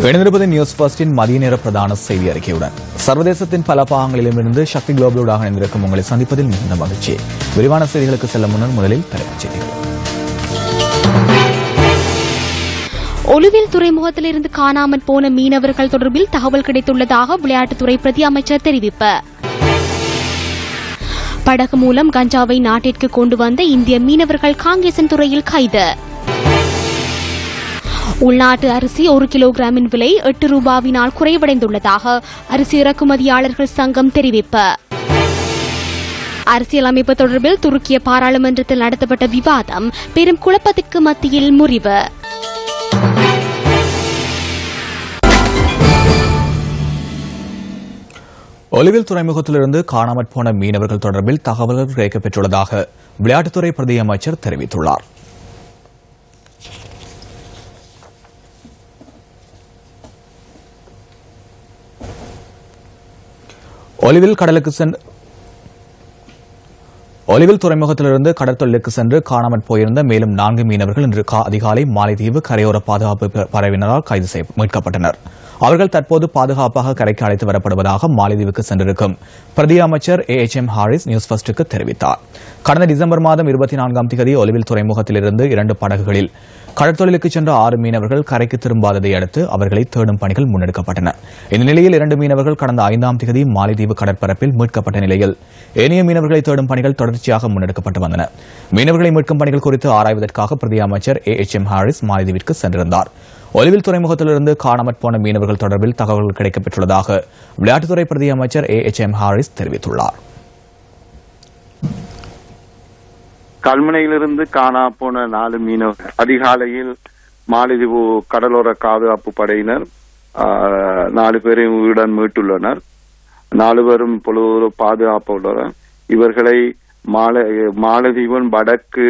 இணைந்திருப்பது நியூஸ் ஃபர்ஸ்டின் மதிய நேர பிரதான செய்தி அறிக்கையுடன் சர்வதேசத்தின் பல பாகங்களிலுமிருந்து சக்தி குளோபலோடாக இணைந்திருக்கும் உங்களை சந்திப்பதில் மிகுந்த மகிழ்ச்சி. விரிவான செய்திகளுக்கு செல்ல முன்னர் முதலில் தலைப்புச் செய்திகள். ஒலுவில் துறைமுகத்திலிருந்து காணாமல் போன மீனவர்கள் தொடர்பில் தகவல் கிடைத்துள்ளதாக விளையாட்டுத்துறை பிரதி அமைச்சர் தெரிவிப்பு. படகு மூலம் கஞ்சாவை நாட்டிற்கு கொண்டு வந்த இந்திய மீனவர்கள் காங்கேசன் துறையில் கைது. உள்நாட்டு அரிசி 1 கிலோகிராமின் விலை 8 ரூபாவினால் குறைவடைந்துள்ளதாக அரிசி இறக்குமதியாளர்கள் சங்கம் தெரிவிப்பு. அரசியலமைப்பு தொடர்பில் துருக்கிய பாராளுமன்றத்தில் நடத்தப்பட்ட விவாதம் பெரும் குழப்பத்திற்கு மத்தியில் முறிவு. ஒலிவில் துறைமுகத்திலிருந்து காணாமற் போன மீனவர்கள் தொடர்பில் தகவல்கள் கிடைக்கப்பெற்றுள்ளதாக விளையாட்டுத்துறை பிரதி அமைச்சர் தெரிவித்துள்ளார். ஒலிவில் துறைமுகத்திலிருந்து கடற்தொழிலுக்கு சென்று காணாமற் போயிருந்த மேலும் 4 மீனவர்கள் இன்று அதிகாலை மாலைதீவு கரையோர பாதுகாப்பு படையினரால் கைது மீட்கப்பட்டனர். அவர்கள் தற்போது பாதுகாப்பாக கரைக்கு அழைத்து வரப்படுவதாக மாலைதீவுக்கு சென்றிருக்கும் பிரதி அமைச்சர் AHM ஹாரிஸ் நியூஸ் ஃபர்ஸ்டுக்கு தெரிவித்தார். கடந்த டிசம்பர் மாதம் 24ஆம் தேதி ஒலிவில் துறைமுகத்திலிருந்து 2 படகுகளில் கடற்தொழிலுக்கு சென்ற 6 மீனவர்கள் கரைக்கு திரும்பாததை அடுத்து அவர்களை தேடும் பணிகள் முன்னெடுக்கப்பட்டன. இந்த நிலையில் 2 மீனவர்கள் கடந்த 5ஆம் தேதி மாலைதீவு கடற்பரப்பில் மீட்கப்பட்ட நிலையில் ஏனைய மீனவர்களை தேடும் பணிகள் தொடர்ச்சியாக முன்னெடுக்கப்பட்டு வந்தன. மீனவர்களை மீட்கும் பணிகள் குறித்து ஆராய்வதற்காக பிரதி அமைச்சர் AHM ஹாரிஸ் மாலைதீவிற்கு சென்றிருந்தார். ஒலிவில் துறைமுகத்திலிருந்து காணாமற் போன மீனவர்கள் தொடர்பில் தகவல்கள் கிடைக்கப்பெற்றுள்ளதாக விளையாட்டுத்துறை பிரதி அமைச்சர் AHM ஹாரிஸ் தெரிவித்துள்ளார். கல்முனையிலிருந்து காணா போன 4 மீனவர்கள் அதிகாலையில் மாலைதீவு கடலோர பாதுகாப்பு படையினர் 4 பேரையும் உயிருடன் மீட்டுள்ளனர். 4 பேரும் பொழுது பாதுகாப்பு உள்ளனர். இவர்களை மாலதீவின் வடக்கு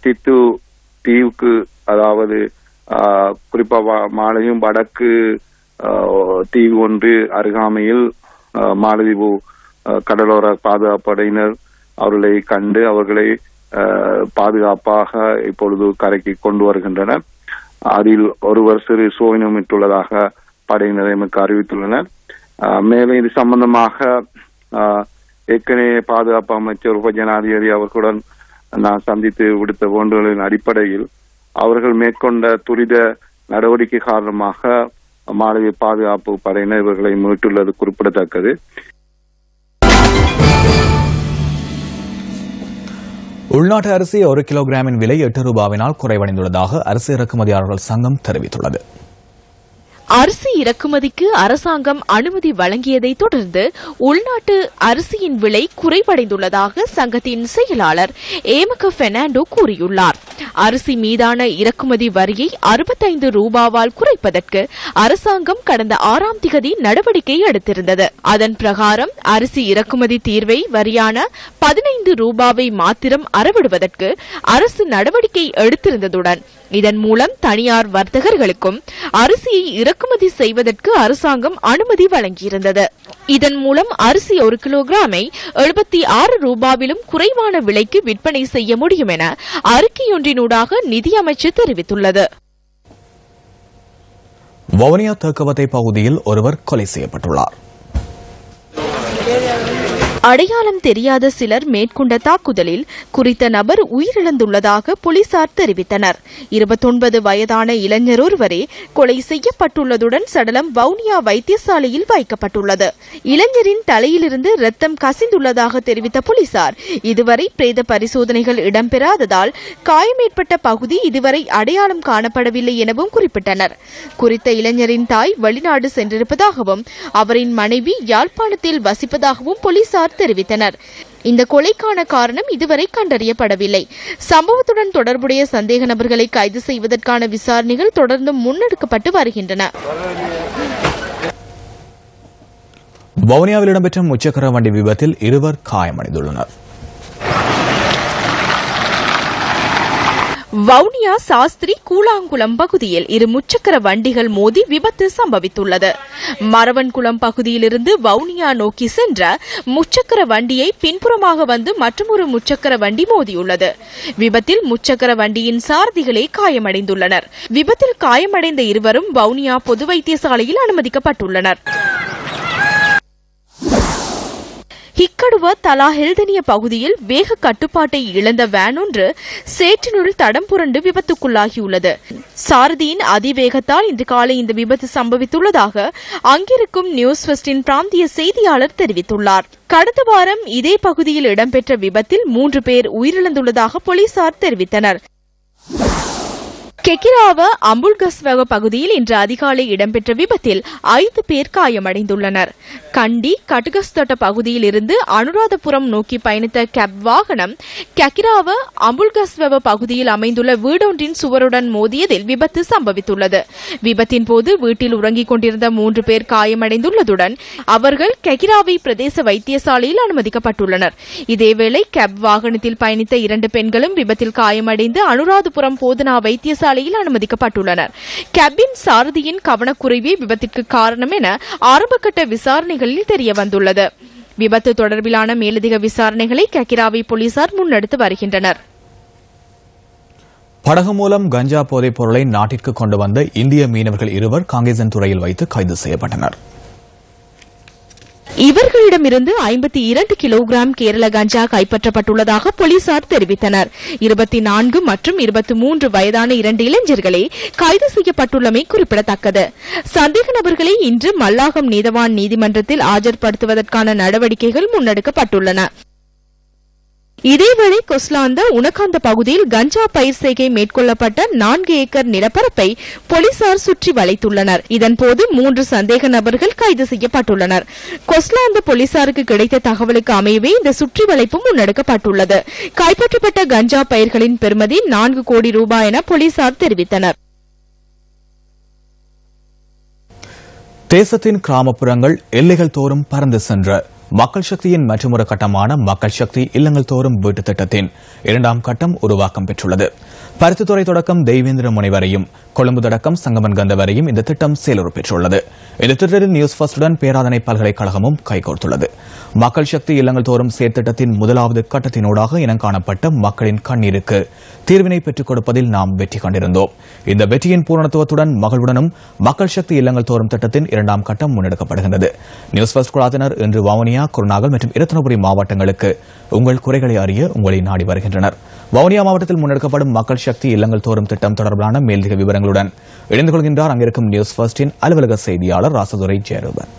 தித்து தீவுக்கு, அதாவது குறிப்பா மாலையும் வடக்கு தீவு ஒன்று அருகாமையில் மாலதீவு கடலோர பாதுகாப்பு படையினர் அவர்களை கண்டு அவர்களை பாதுகாப்பாக இப்பொழுது கரைக்கு கொண்டு வருகின்றனர். அதில் ஒருவர் சிறு சோதனையுள்ளதாக படையினர் எமக்கு அறிவித்துள்ளனர். மேலும் இது சம்பந்தமாக ஏற்கனவே பாதுகாப்பு அமைச்சர் உபஜனாதிபதி அவர்களுடன் நான் சந்தித்து விடுத்த வேண்டுகோளின் அடிப்படையில் அவர்கள் மேற்கொண்ட துரித நடவடிக்கை காரணமாக மாலவி பாதுகாப்பு படையினர் இவர்களை மீட்டுள்ளது குறிப்பிடத்தக்கது. உள்நாட்டு அரிசி 1 கிலோகிராமின் விலை 8 ரூபாவினால் குறைவடைந்துள்ளதாக அரிசி இறக்குமதியாளர்கள் சங்கம் தெரிவித்துள்ளது. அரிசி இறக்குமதிக்கு அரசாங்கம் அனுமதி வழங்கியதை தொடர்ந்து உள்நாட்டு அரிசியின் விலை குறைவடைந்துள்ளதாக சங்கத்தின் செயலாளர் ஏமக பெர்னாண்டோ கூறியுள்ளார். அரிசி மீதான இறக்குமதி வரியை 65 ரூபாவால் குறைப்பதற்கு அரசாங்கம் கடந்த 6ஆம் தேதி நடவடிக்கை எடுத்திருந்தது. அதன் பிரகாரம் அரிசி இறக்குமதி தீர்வை வரியான 15 ரூபாவை மாத்திரம் அறவிடுவதற்கு அரசு நடவடிக்கை எடுத்திருந்ததுடன் இதன் மூலம் தனியார் வர்த்தகர்களுக்கும் அரிசியை இறக்குமதி செய்வதற்கு அரசாங்கம் அனுமதி வழங்கியிருந்தது. இதன் மூலம் அரிசி 1 கிலோகிராமை 76 ரூபாவிலும் குறைவான விலைக்கு விற்பனை செய்ய முடியும் என அறிக்கையொன்றினூடாக நிதியமைச்சர் தெரிவித்துள்ளது. வவுனியா தேக்கவத்தை பகுதியில் ஒருவர் கொலை செய்யப்பட்டுள்ளார். அடையாளம் தெரியாத சிலர் மேற்கொண்ட தாக்குதலில் குறித்த நபர் உயிரிழந்துள்ளதாக போலீசார் தெரிவித்தனர். 29 வயதான இளைஞர் ஒருவரே கொலை செய்யப்பட்டுள்ளதுடன் சடலம் வவுனியா வைத்தியசாலையில் வைக்கப்பட்டுள்ளது. இளைஞரின் தலையிலிருந்து ரத்தம் கசிந்துள்ளதாக தெரிவித்த போலீசார் இதுவரை பிரேத பரிசோதனைகள் இடம்பெறாததால் காயமேற்பட்ட பகுதி இதுவரை அடையாளம் காணப்படவில்லை எனவும் குறிப்பிட்டனர். குறித்த இளைஞரின் தாய் வெளிநாடு சென்றிருப்பதாகவும் அவரின் மனைவி யாழ்ப்பாணத்தில் வசிப்பதாகவும் போலீசார் தெரிவித்தனர். இந்த கொலைக்கான காரணம் இதுவரை கண்டறியப்படவில்லை. சம்பவத்துடன் தொடர்புடைய சந்தேக நபர்களை கைது செய்வதற்கான விசாரணைகள் தொடர்ந்து முன்னெடுக்கப்பட்டு வருகின்றன. வவுனியாவில் இடம்பெற்ற முச்சக்கர வண்டி விபத்தில் 2 காயமடைந்துள்ளனர். வவுனியா சாஸ்திரி கூழாங்குளம் பகுதியில் இரு முச்சக்கர வண்டிகள் மோதி விபத்து சம்பவித்துள்ளது. மரவன்குளம் பகுதியிலிருந்து வவுனியா நோக்கி சென்ற முச்சக்கர வண்டியை பின்புறமாக வந்து மற்றொரு முச்சக்கர வண்டி மோதியுள்ளது. விபத்தில் முச்சக்கர வண்டியின் சாரதிகளே காயமடைந்துள்ளனர். விபத்தில் காயமடைந்த இருவரும் வவுனியா பொது வைத்தியசாலையில் அனுமதிக்கப்பட்டுள்ளனர். ஹிக்கடுவ தலா ஹெல்தனிய பகுதியில் வேக கட்டுப்பாட்டை இழந்த வேன் ஒன்று சேற்றினுள் தடம் புரண்டு விபத்துக்குள்ளாகியுள்ளது. சாரதியின் அதிவேகத்தால் இன்று காலை இந்த விபத்து சம்பவித்துள்ளதாக அங்கிருக்கும் நியூஸ் ஃபர்ஸ்டின் பிராந்திய செய்தியாளர் தெரிவித்துள்ளார். கடந்த வாரம் இதே பகுதியில் இடம்பெற்ற விபத்தில் 3 பேர் உயிரிழந்துள்ளதாக போலீசார் தெரிவித்தனர். கெக்கிராவ அம்புல்கஸ்வக பகுதியில் இன்று அதிகாலை இடம்பெற்ற விபத்தில் 5 பேர் காயமடைந்துள்ளனர். கண்டி கட்டுகஸ்தொட்ட பகுதியில் இருந்து அனுராதபுரம் நோக்கி பயணித்த கேப் வாகனம் கெக்கிராவ அம்புல்கஸ்வக பகுதியில் அமைந்துள்ள வீடொன்றின் சுவருடன் மோதியதில் விபத்து சம்பவித்துள்ளது. விபத்தின் போது வீட்டில் உறங்கிக் கொண்டிருந்த 3 பேர் காயமடைந்துள்ளதுடன் அவர்கள் கெக்கிராவை பிரதேச வைத்தியசாலையில் அனுமதிக்கப்பட்டுள்ளனர். இதேவேளை கேப் வாகனத்தில் பயணித்த 2 பெண்களும் விபத்தில் காயமடைந்து அனுராதபுரம் போதனா வைத்தியசாலை அனுமதிக்கப்பட்டுள்ளனர். கேபின் சாரதியின் கவனக்குறைவே விபத்திற்கு காரணம் என ஆரம்பகட்ட விசாரணைகளில் தெரியவந்துள்ளது. விபத்து தொடர்பிலான மேலதிக விசாரணைகளை கெக்கிராவை போலீசார் முன்னெடுத்து வருகின்றனர். படகு மூலம் கஞ்சா போதைப் பொருளை நாட்டிற்கு கொண்டு வந்த இந்திய மீனவர்கள் 2 காங்கேசன் துறையில் வைத்து கைது செய்யப்பட்டனர். இவர்களிடமிருந்து 52 கிலோகிராம் கேரள கஞ்சா கைப்பற்றப்பட்டுள்ளதாக போலீசார் தெரிவித்தனர். 24 மற்றும் 23 வயதான 2 இளைஞர்களே கைது செய்யப்பட்டுள்ளமை குறிப்பிடத்தக்கது. சந்தேக நபர்களை இன்று மல்லாகம் நீதவான் நீதிமன்றத்தில் ஆஜர்படுத்துவதற்கான நடவடிக்கைகள் முன்னெடுக்கப்பட்டுள்ளன. இதேவேளை கொஸ்லாந்த உனகாந்த பகுதியில் கஞ்சா பயிர் செய்கை மேற்கொள்ளப்பட்ட 4 ஏக்கர் நிலப்பரப்பை போலீசார் சுற்றி வளைத்துள்ளனர். இதன்போது 3 சந்தேக நபர்கள் கைது செய்யப்பட்டுள்ளனர். கொஸ்லாந்த போலீசாருக்கு கிடைத்த தகவலுக்கு அமையவே இந்த சுற்றி வளைப்பு முன்னெடுக்கப்பட்டுள்ளது. கைப்பற்றப்பட்ட கஞ்சா பயிர்களின் பெறுமதி 4 கோடி ரூபாய் என போலீசார் தெரிவித்தனர். தேசத்தின் கிராமப்புறங்கள் எல்லைகள் தோறும் பறந்து சென்ற மக்கள் சக்தியின் மற்றொரு கட்டமான மக்கள் சக்தி இல்லங்கள் தோறும் வீட்டு திட்டத்தின் 2ஆம் கட்டம் உருவாக்கம் பெற்றுள்ளது. பருத்தித்துறை தொடக்கம் தெய்வேந்திர முனை வரையும் கொழும்பு தொடக்கம் சங்கமன்கந்த வரையும் இந்த திட்டம் செயலுறு பெற்றுள்ளது. இந்த திட்டத்தில் நியூஸ் ஃபர்ஸ்டுடன் பேராதனை பல்கலைக்கழகமும் கைகோர்த்துள்ளது. மக்கள் சக்தி இல்லங்கள் தோறும் செயற்திட்டத்தின் 1வது கட்டத்தினூடாக இனம் காணப்பட்ட மக்களின் கண்ணீருக்கு தீர்வினை பெற்றுக் கொடுப்பதில் நாம் வெற்றி கண்டிருந்தோம். இந்த வெற்றியின் பூரணத்துவத்துடன் மகளுடனும் மக்கள் சக்தி இல்லங்கள் தோறும் திட்டத்தின் 2ஆம் கட்டம் முன்னெடுக்கப்படுகின்றது. நியூஸ் ஃபர்ஸ்ட் குழாத்தினர் இன்று வவுனியா, குருநாகல் மற்றும் இரத்தினபுரி மாவட்டங்களுக்கு உங்கள் குறைகளை அறிய உங்களை நாடி வருகின்றனர். வவுனியா மாவட்டத்தில் முன்னெடுக்கப்படும் மக்கள் சக்தி இல்லங்கள் தோறும் திட்டம் தொடர்பான மேலதிக விவரங்களுடன் இணைந்து கொள்கின்றார் அங்கிருக்கும் நியூஸ் ஃபர்ஸ்டின் அலுவலக செய்தியாளர் ராசதுரை ஜெயரூபன்.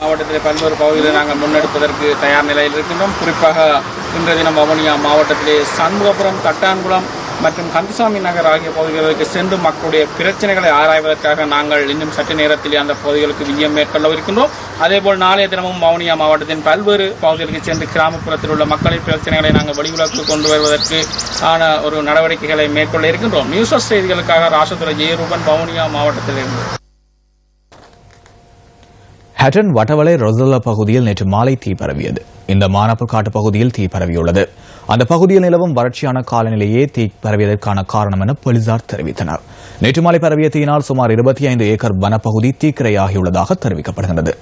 மாவட்டத்தில் பல்வேறு பகுதிகளில் நாங்கள் முன்னெடுப்பதற்கு தயார் நிலையில் இருக்கின்றோம். குறிப்பாக இன்றைய தினம் வவுனியா மாவட்டத்திலே சண்முகபுரம், தட்டான்குளம் மற்றும் கந்தசாமி நகர் ஆகிய பகுதிகளுக்கு சென்று மக்களுடைய பிரச்சனைகளை ஆராய்வதற்காக நாங்கள் இன்னும் சற்று நேரத்தில் அந்த பகுதிகளுக்கு விஜயம் மேற்கொள்ளவிருக்கின்றோம். அதேபோல் நாளைய தினமும் வவுனியா மாவட்டத்தின் பல்வேறு பகுதிகளுக்கு சென்று கிராமப்புறத்தில் உள்ள மக்களின் பிரச்சனைகளை நாங்கள் வெளியுறவுக்கு கொண்டு வருவதற்கு ஆன ஒரு நடவடிக்கைகளை மேற்கொள்ள இருக்கின்றோம். நியூஸ் செய்திகளுக்காக ராசதுரை ஜெயரூபன், வவுனியா மாவட்டத்திலிருந்து. ஹட்டன் வட்டவளை ரொசல்லா பகுதியில் நேற்று மாலை தீ பரவியது. இந்த மானாப்பூர் காட்டு பகுதியில் தீ பரவியுள்ளது. அந்த பகுதியில் நிலவும் வறட்சியான காலநிலையே தீ பரவியதற்கான காரணம் என போலீசார் தெரிவித்தனர். நேற்று மாலை பரவிய தீயினால் சுமார் 25 ஏக்கர் வனப்பகுதி தீக்கிரையாகியுள்ளதாக தெரிவிக்கப்படுகிறது.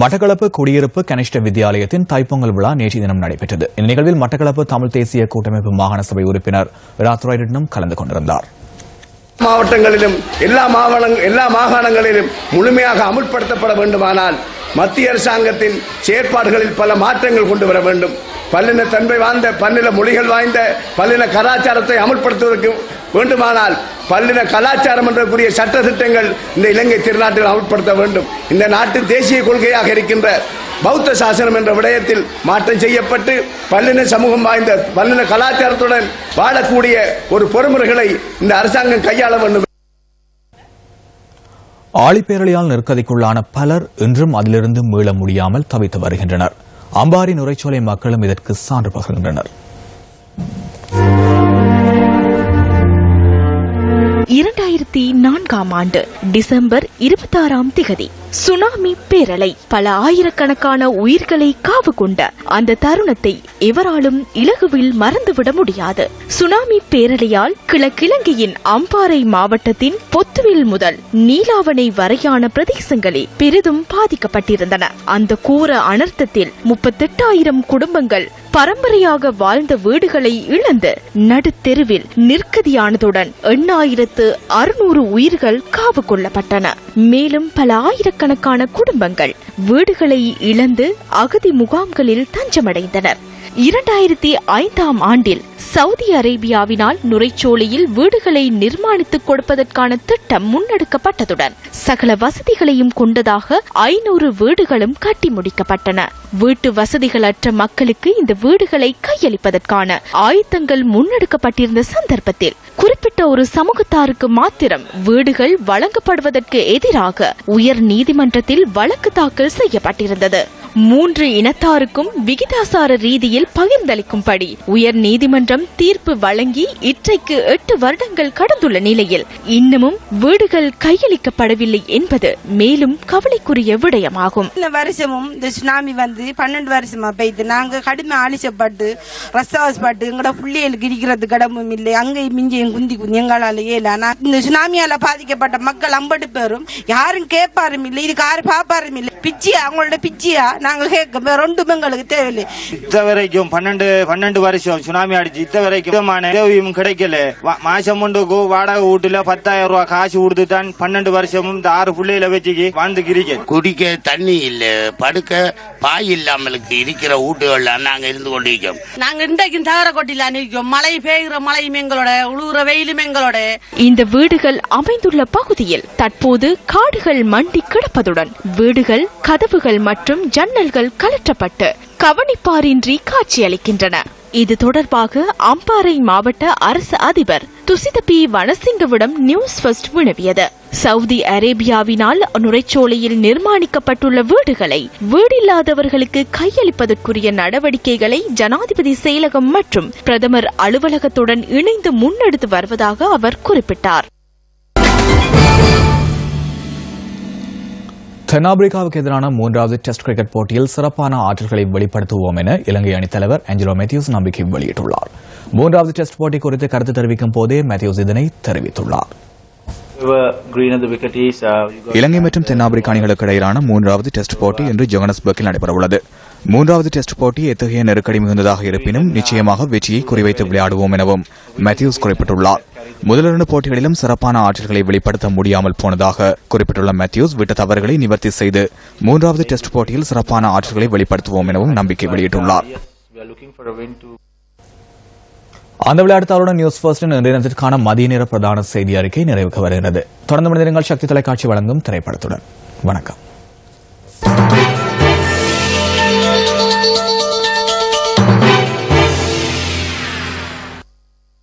மட்டக்களப்பு குடியிருப்பு கனிஷ்ட வித்தியாலயத்தின் தைப்பொங்கல் விழா நேற்று தினம் நடைபெற்றது. இந்த நிகழ்வில் மட்டக்களப்பு தமிழ் தேசிய கூட்டமைப்பு மாகாண சபை உறுப்பினர் ராத்ராயிடம் கலந்து கொண்டிருந்தார். மாவட்டங்களிலும் எல்லா மாகாணங்களிலும் முழுமையாக அமுல்படுத்தப்பட வேண்டுமானால் மத்திய அரசாங்கத்தின் செயற்பாடுகளில் பல மாற்றங்கள் கொண்டு வர வேண்டும். பல்லின தன்மை வாய்ந்த, பல்லின மொழிகள் வாய்ந்த, பல்லின கலாச்சாரத்தை அமுல்படுத்துவதற்கு வேண்டுமானால் பல்லின கலாச்சாரம் என்றக்கூடிய சட்ட திட்டங்கள் இந்த இலங்கை திருநாட்டில் அமுல்படுத்த வேண்டும். இந்த நாட்டின் தேசிய கொள்கையாக இருக்கின்ற பௌத்த சாசனம் என்ற விடயத்தில் மாற்றம் செய்யப்பட்டு பல்லின சமூகம் வாய்ந்த, பல்லின கலாச்சாரத்துடன் வாழக்கூடிய ஒரு பொறுமுறைகளை இந்த அரசாங்கம் கையாள வேண்டும். ஆழிப்பேரலையால் நெருக்கடிக்குள்ளான பலர் இன்றும் அதிலிருந்து மீள முடியாமல் தவித்து வருகின்றனர். அம்பாரி நுரைச்சோலை மக்களும் இதற்கு சான்று பகிர்கின்றனர். 2000 2004 ஆண்டு டிசம்பர் 26 சுனாமி பேரலை பல ஆயிரக்கணக்கான உயிர்களை காவு கொண்ட அந்த தருணத்தை எவராலும் இலகுவில் மறந்துவிட முடியாது. சுனாமி பேரலையால் கிழக்கிழங்கையின் அம்பாறை மாவட்டத்தின் பொத்துவில் முதல் நீலாவணை வரையான பிரதேசங்களே பெரிதும் பாதிக்கப்பட்டிருந்தன. அந்த கூர அனர்த்தத்தில் 38,000 குடும்பங்கள் பரம்பரையாக வாழ்ந்த வீடுகளை இழந்து நடுத்தெருவில் நிற்கதியானதுடன் 8,600 உயிர்கள் காவு கொள்ளப்பட்டன. மேலும் பல ஆயிரக்கணக்கான குடும்பங்கள் வீடுகளை இழந்து அகதி முகாம்களில் தஞ்சமடைந்தனர். 2005 ஆண்டில் சவுதி அரேபியாவினால் நுரைச்சோலையில் வீடுகளை நிர்மாணித்துக் கொடுப்பதற்கான திட்டம் முன்னெடுக்கப்பட்டதுடன் சகல வசதிகளையும் கொண்டதாக 500 வீடுகளும் கட்டி முடிக்கப்பட்டன. வீட்டு வசதிகளற்ற மக்களுக்கு இந்த வீடுகளை கையளிப்பதற்கான ஆயத்தங்கள் முன்னெடுக்கப்பட்டிருந்த சந்தர்ப்பத்தில் குறிப்பிட்ட ஒரு சமூகத்தாருக்கு மாத்திரம் வீடுகள் வழங்கப்படுவதற்கு எதிராக உயர் நீதிமன்றத்தில் வழக்கு தாக்கல் செய்யப்பட்டிருந்தது. 3 இனத்தாருக்கும் விகிதாசார ரீதியில் பகிர்ந்தளிக்கும்படி உயர் நீதிமன்றம் தீர்ப்பு வழங்கி இன்றைக்கு 8 வருடங்கள் கடந்துள்ள நிலையில் இன்னமும் வீடுகள் கையளிக்கப்படவில்லை என்பது மேலும் கவலைக்குரிய விடயமாகும். இந்த வருஷமும் இந்த சுனாமி வந்து 12 வருஷமா பெய்து நாங்க கடுமை ஆலிசப்பட்டு ரசாவசப்பட்டு எங்களோட பிள்ளைகளுக்கு இருக்கிறது கடமும் இல்லை. அங்கேயும் மிஞ்சியும் குந்தி எங்களால ஏல இந்த சுனாமியால பாதிக்கப்பட்ட மக்கள் 50 பேரும் யாரும் கேட்பாரும் இல்லை, இதுக்கு யாரும் பாப்பாரும் இல்லை. பிச்சியா அவங்களோட பிச்சியா நாங்க கேட்க ரெண்டும் எங்களுக்கு தேவையில்லை. இத்தவரைக்கும் 12 வருஷம் சுனாமி அடிச்சு இத்தவரைக்கும் உதவியும் கிடைக்கல. மாசம் ஒன்று வாடகை வீட்டுல 10,000 ரூபாய் காசு கொடுத்து தான் 12 வருஷமும் இந்த 6 பிள்ளைகளை வச்சுக்கு வாழ்ந்துக்கிறீங்க. குடிக்க தண்ணி இல்ல, படுக்க பாய் இல்லாமலுக்கு இருக்கிற வீட்டுகள்ல நாங்க இருந்து கொண்டிருக்கோம். நாங்க இன்றைக்கும் தகர கொட்டில நிற்கும். மழை பெய்கிற மழையும் எங்களோட, உழுவுற வெயிலும் எங்களோட. இந்த வீடுகள் அமைந்துள்ள பகுதியில் தற்போது காடுகள் மண்டி கிடப்பதுடன் வீடுகள், கதவுகள் மற்றும் ஜன்னல்கள் கலற்றப்பட்டு கவனிப்பாரின்றி காட்சியளிக்கின்றன. இது தொடர்பாக அம்பாறை மாவட்ட அரசு அதிபர் துசித பி வனசிங்கவிடம் நியூஸ் ஃபர்ஸ்ட் வினவியது. சவுதி அரேபியாவினால் நுரைச்சோலையில் நிர்மாணிக்கப்பட்டுள்ள வீடுகளை வீடில்லாதவர்களுக்கு கையளிப்பதற்குரிய நடவடிக்கைகளை ஜனாதிபதி செயலகம் மற்றும் பிரதமர் அலுவலகத்துடன் இணைந்து முன்னெடுத்து வருவதாக அவர் குறிப்பிட்டார். தென்னாப்பிரிக்காவுக்கு எதிரான 3வது டெஸ்ட் கிரிக்கெட் போட்டியில் சிறப்பான ஆற்றல்களை வெளிப்படுத்துவோம் என இலங்கை அணித் தலைவர் ஆஞ்சலோ மேத்யூஸ் நம்பிக்கை வெளியிட்டுள்ளார். 3வது டெஸ்ட் போட்டி குறித்து கருத்து தெரிவிக்கும் போதே மேத்யூஸ் இதனை தெரிவித்துள்ளார். இலங்கை மற்றும் தென்னாப்பிரிக்க அணிகளுக்கு இடையிலான 3வது டெஸ்ட் போட்டி இன்று ஜோகன்னஸ்பர்க்கில் நடைபெறவுள்ளது. 3வது டெஸ்ட் போட்டி எத்தகைய நெருக்கடி மிகுந்ததாக இருப்பினும் நிச்சயமாக வெற்றியை குறிவைத்து விளையாடுவோம் எனவும் மேத்யூஸ் குறிப்பிட்டுள்ளார். முதல் 2 போட்டிகளிலும் சிறப்பான ஆற்றல்களை வெளிப்படுத்த முடியாமல் போனதாக குறிப்பிட்டுள்ள மேத்யூஸ் விட்ட தவறுகளை நிவர்த்தி செய்து 3வது டெஸ்ட் போட்டியில் சிறப்பான ஆற்றல்களை வெளிப்படுத்துவோம் எனவும் நம்பிக்கை வெளியிட்டுள்ளார். அந்த விளையாட்டுகளுடன் நியூஸ் ஃபர்ஸ்டின் இன்றைய தினத்திற்கான மதிய நேர பிரதான செய்தி அறிக்கை நிறைவுக்கு வருகிறது. தொடர்ந்து மனிதர்கள் சக்தி தொலைக்காட்சி வழங்கும் திரைப்படத்துடன் வணக்கம்.